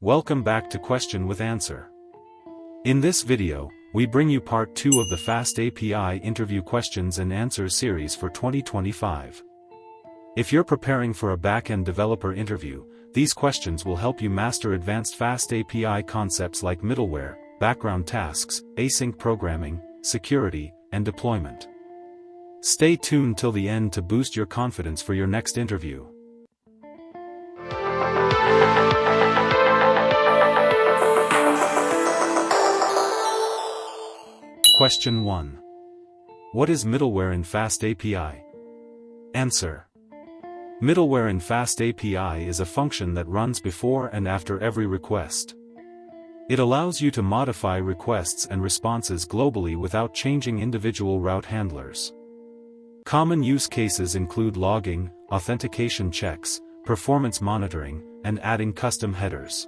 Welcome back to Question with Answer. In this video, we bring you part 2 of the FastAPI interview questions and answers series for 2025. If you're preparing for a backend developer interview, these questions will help you master advanced FastAPI concepts like middleware, background tasks, async programming, security, and deployment. Stay tuned till the end to boost your confidence for your next interview. Question 1. What is middleware in FastAPI? Answer. Middleware in FastAPI is a function that runs before and after every request. It allows you to modify requests and responses globally without changing individual route handlers. Common use cases include logging, authentication checks, performance monitoring, and adding custom headers.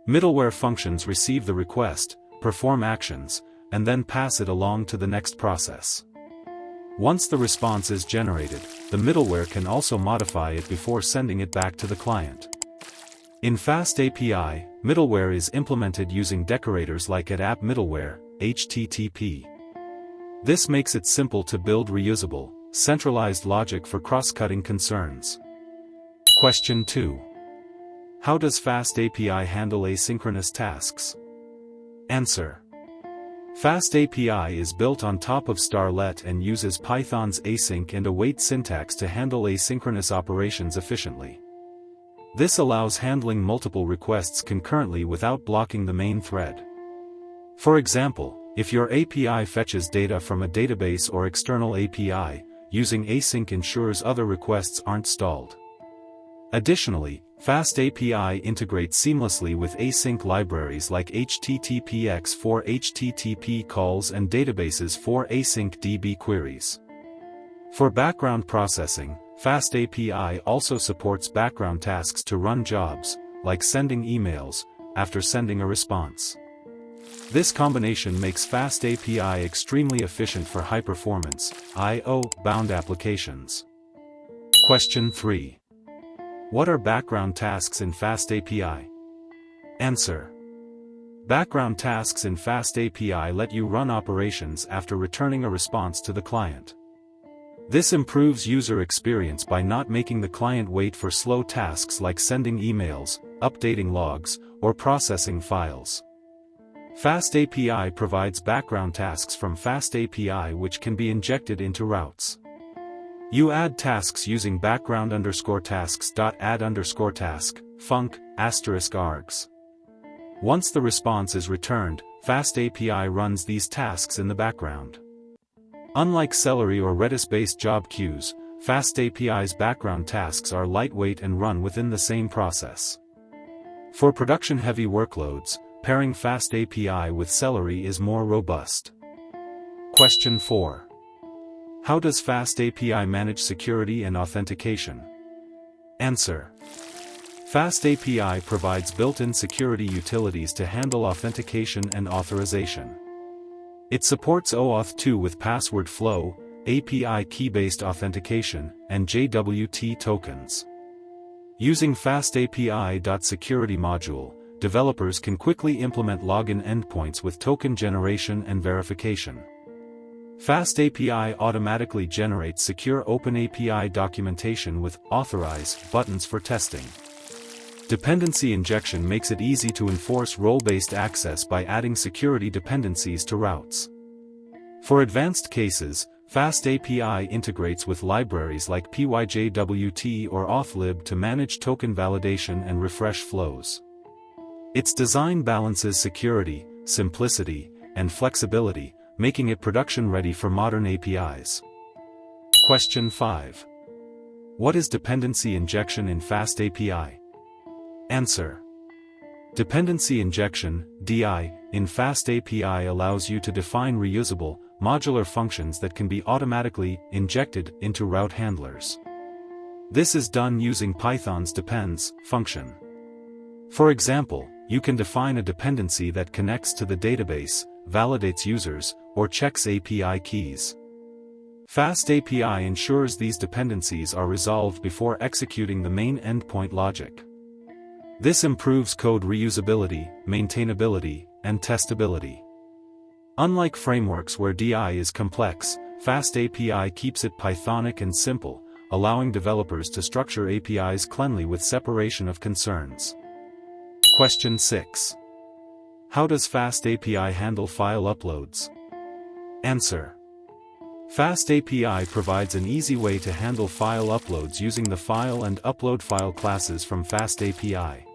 Middleware functions receive the request, perform actions, and then pass it along to the next process. Once the response is generated, the middleware can also modify it before sending it back to the client. In FastAPI, middleware is implemented using decorators like at middleware, HTTP. This makes it simple to build reusable, centralized logic for cross-cutting concerns. Question 2. How does FastAPI handle asynchronous tasks? Answer. FastAPI is built on top of Starlet and uses Python's async and await syntax to handle asynchronous operations efficiently. This allows handling multiple requests concurrently without blocking the main thread. For example, if your API fetches data from a database or external API, using async ensures other requests aren't stalled. Additionally, FastAPI integrates seamlessly with async libraries like HTTPX for HTTP calls and databases for async DB queries. For background processing, FastAPI also supports background tasks to run jobs, like sending emails, after sending a response. This combination makes FastAPI extremely efficient for high-performance, I/O-bound applications. Question 3. What are background tasks in FastAPI? Answer. Background tasks in FastAPI let you run operations after returning a response to the client. This improves user experience by not making the client wait for slow tasks like sending emails, updating logs, or processing files. FastAPI provides background tasks from FastAPI which can be injected into routes. You add tasks using background_tasks.add_task, func, *args. Once the response is returned, FastAPI runs these tasks in the background. Unlike Celery or Redis-based job queues, FastAPI's background tasks are lightweight and run within the same process. For production-heavy workloads, pairing FastAPI with Celery is more robust. Question 4. How does FastAPI manage security and authentication? Answer. FastAPI provides built-in security utilities to handle authentication and authorization. It supports OAuth 2 with password flow, API key-based authentication, and JWT tokens. Using FastAPI.security module, developers can quickly implement login endpoints with token generation and verification. FastAPI automatically generates secure OpenAPI documentation with Authorize buttons for testing. Dependency injection makes it easy to enforce role-based access by adding security dependencies to routes. For advanced cases, FastAPI integrates with libraries like PyJWT or AuthLib to manage token validation and refresh flows. Its design balances security, simplicity, and flexibility, making it production-ready for modern APIs. Question 5. What is dependency injection in FastAPI? Answer. Dependency injection, DI, in FastAPI allows you to define reusable, modular functions that can be automatically injected into route handlers. This is done using Python's depends function. For example, you can define a dependency that connects to the database, validates users, or checks API keys. FastAPI ensures these dependencies are resolved before executing the main endpoint logic. This improves code reusability, maintainability, and testability. Unlike frameworks where DI is complex, FastAPI keeps it Pythonic and simple, allowing developers to structure APIs cleanly with separation of concerns. Question 6. How does FastAPI handle file uploads? Answer. FastAPI provides an easy way to handle file uploads using the file and upload file classes from FastAPI.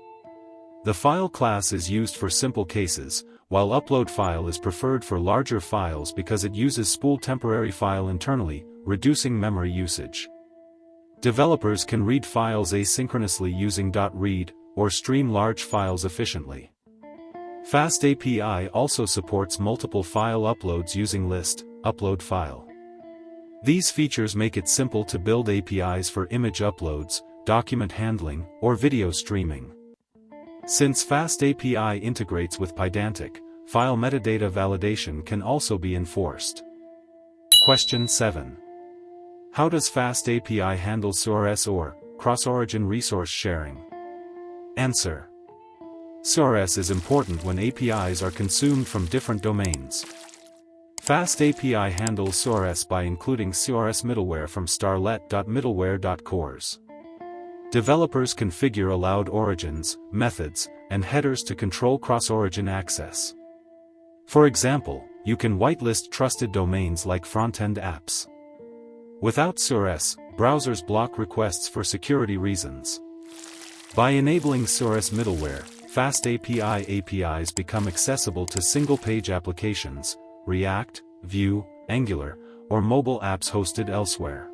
The file class is used for simple cases, while upload file is preferred for larger files because it uses spool temporary file internally, reducing memory usage. Developers can read files asynchronously using .read, or stream large files efficiently. FastAPI also supports multiple file uploads using list, upload file. These features make it simple to build APIs for image uploads, document handling, or video streaming. Since FastAPI integrates with Pydantic, file metadata validation can also be enforced. Question 7. How does FastAPI handle CRS or cross-origin resource sharing? Answer. CRS is important when APIs are consumed from different domains. FastAPI handles CRS by including CRS middleware from starlet.middleware.cores. Developers configure allowed origins, methods, and headers to control cross-origin access. For example, you can whitelist trusted domains like front-end apps. Without CRS, browsers block requests for security reasons. By enabling CRS middleware, FastAPI APIs become accessible to single-page applications, React, Vue, Angular, or mobile apps hosted elsewhere.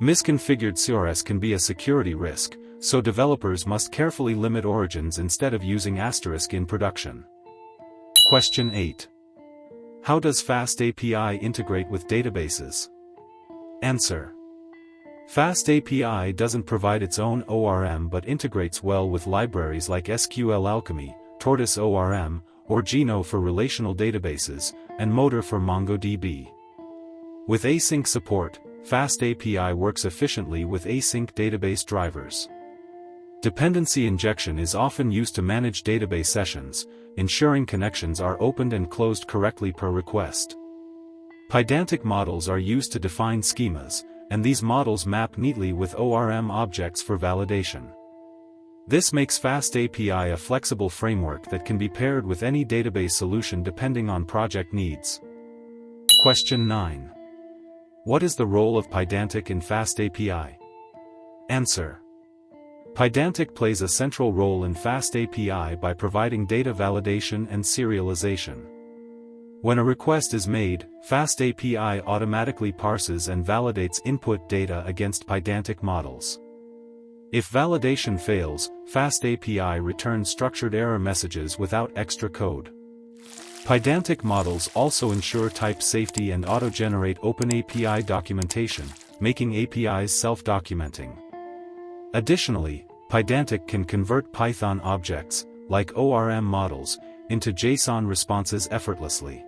Misconfigured CRS can be a security risk, so developers must carefully limit origins instead of using asterisk in production. Question 8. How does FastAPI integrate with databases? Answer. FastAPI doesn't provide its own ORM but integrates well with libraries like SQL Alchemy, Tortoise ORM, or Geno for relational databases, and Motor for MongoDB. With async support, FastAPI works efficiently with async database drivers. Dependency injection is often used to manage database sessions, ensuring connections are opened and closed correctly per request. Pydantic models are used to define schemas, and these models map neatly with ORM objects for validation. This makes FastAPI a flexible framework that can be paired with any database solution depending on project needs. Question 9. What is the role of Pydantic in FastAPI? Answer. Pydantic plays a central role in FastAPI by providing data validation and serialization. When a request is made, FastAPI automatically parses and validates input data against Pydantic models. If validation fails, FastAPI returns structured error messages without extra code. Pydantic models also ensure type safety and auto-generate OpenAPI documentation, making APIs self-documenting. Additionally, Pydantic can convert Python objects, like ORM models, into JSON responses effortlessly.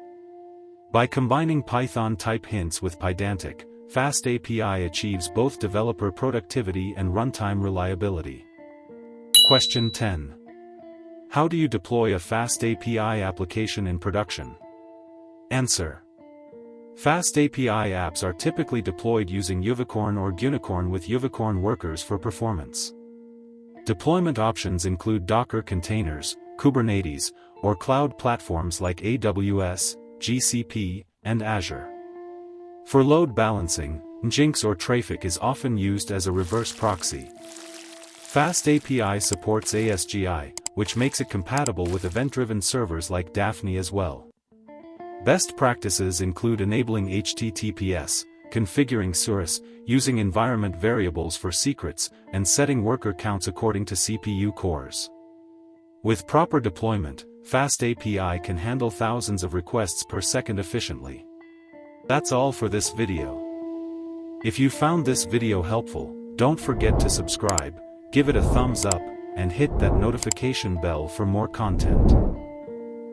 By combining Python type hints with Pydantic, FastAPI achieves both developer productivity and runtime reliability. Question 10. How do you deploy a FastAPI application in production? Answer. FastAPI apps are typically deployed using Unicorn or Unicorn with Unicorn workers for performance. Deployment options include Docker containers, Kubernetes, or cloud platforms like AWS, GCP, and Azure. For load balancing, Nginx or Traefik is often used as a reverse proxy. FastAPI supports ASGI, which makes it compatible with event-driven servers like Daphne as well. Best practices include enabling HTTPS, configuring CRS, using environment variables for secrets, and setting worker counts according to CPU cores. With proper deployment, FastAPI can handle thousands of requests per second efficiently. That's all for this video. If you found this video helpful, don't forget to subscribe, give it a thumbs up, and hit that notification bell for more content,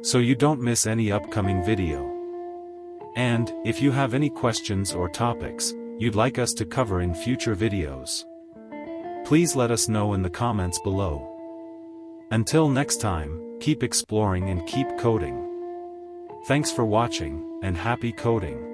so you don't miss any upcoming video. And, if you have any questions or topics you'd like us to cover in future videos, please let us know in the comments below. Until next time, keep exploring and keep coding. Thanks for watching, and happy coding.